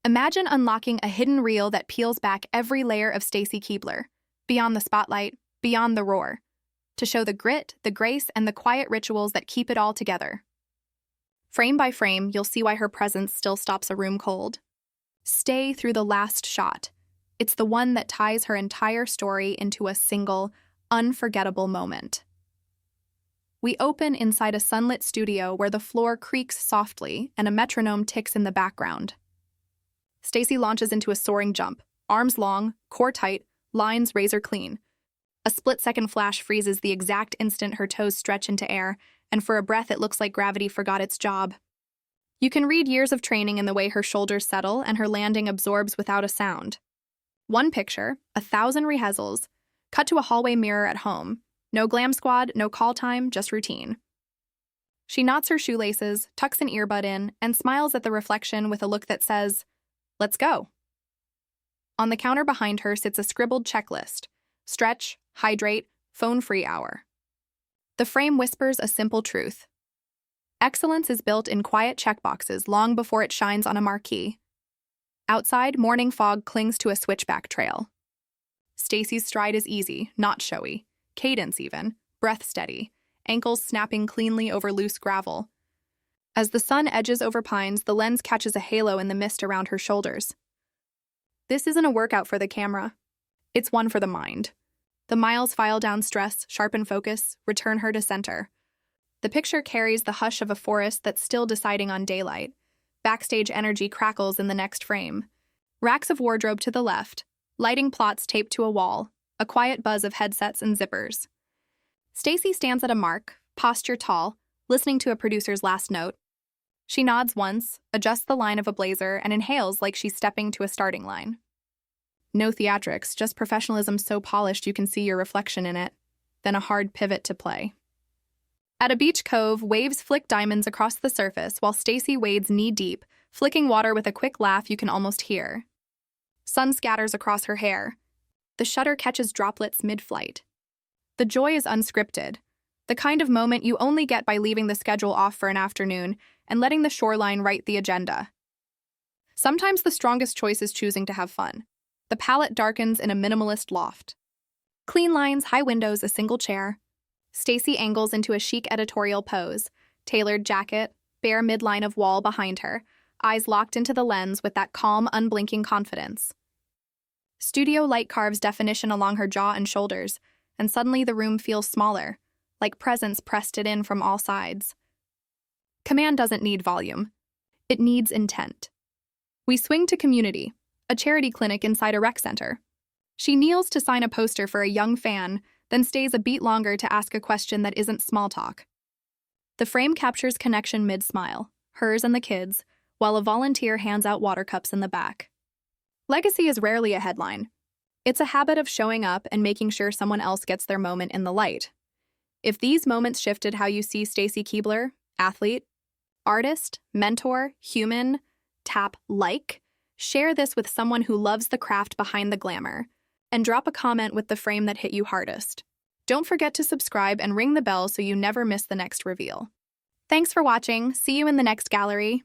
Imagine unlocking a hidden reel that peels back every layer of Stacy Keibler, beyond the spotlight, beyond the roar, to show the grit, the grace, and the quiet rituals that keep it all together. Frame by frame, you'll see why her presence still stops a room cold. Stay through the last shot. It's the one that ties her entire story into a single, unforgettable moment. We open inside a sunlit studio where the floor creaks softly and a metronome ticks in the background. Stacy launches into a soaring jump, arms long, core tight, lines razor clean. A split-second flash freezes the exact instant her toes stretch into air, and for a breath it looks like gravity forgot its job. You can read years of training in the way her shoulders settle and her landing absorbs without a sound. One picture, 1,000 rehearsals, cut to a hallway mirror at home. No glam squad, no call time, just routine. She knots her shoelaces, tucks an earbud in, and smiles at the reflection with a look that says, "Let's go." On the counter behind her sits a scribbled checklist: stretch, hydrate, phone-free hour. The frame whispers a simple truth. Excellence is built in quiet checkboxes long before it shines on a marquee. Outside, morning fog clings to a switchback trail. Stacy's stride is easy, not showy. Cadence even, breath steady, ankles snapping cleanly over loose gravel. As the sun edges over pines, the lens catches a halo in the mist around her shoulders. This isn't a workout for the camera. It's one for the mind. The miles file down stress, sharpen focus, return her to center. The picture carries the hush of a forest that's still deciding on daylight. Backstage energy crackles in the next frame. Racks of wardrobe to the left, lighting plots taped to a wall, a quiet buzz of headsets and zippers. Stacy stands at a mark, posture tall, listening to a producer's last note. She nods once, adjusts the line of a blazer, and inhales like she's stepping to a starting line. No theatrics, just professionalism so polished you can see your reflection in it, then a hard pivot to play. At a beach cove, waves flick diamonds across the surface while Stacy wades knee-deep, flicking water with a quick laugh you can almost hear. Sun scatters across her hair. The shutter catches droplets mid-flight. The joy is unscripted, the kind of moment you only get by leaving the schedule off for an afternoon and letting the shoreline write the agenda. Sometimes the strongest choice is choosing to have fun. The palette darkens in a minimalist loft. Clean lines, high windows, a single chair. Stacy angles into a chic editorial pose, tailored jacket, bare midline of wall behind her, eyes locked into the lens with that calm, unblinking confidence. Studio light carves definition along her jaw and shoulders, and suddenly the room feels smaller, like presence pressed it in from all sides. Command doesn't need volume. It needs intent. We swing to Community, a charity clinic inside a rec center. She kneels to sign a poster for a young fan, then stays a beat longer to ask a question that isn't small talk. The frame captures connection mid-smile, hers and the kids, while a volunteer hands out water cups in the back. Legacy is rarely a headline. It's a habit of showing up and making sure someone else gets their moment in the light. If these moments shifted how you see Stacy Keibler, athlete, artist, mentor, human, tap like, share this with someone who loves the craft behind the glamour, and drop a comment with the frame that hit you hardest. Don't forget to subscribe and ring the bell so you never miss the next reveal. Thanks for watching. See you in the next gallery.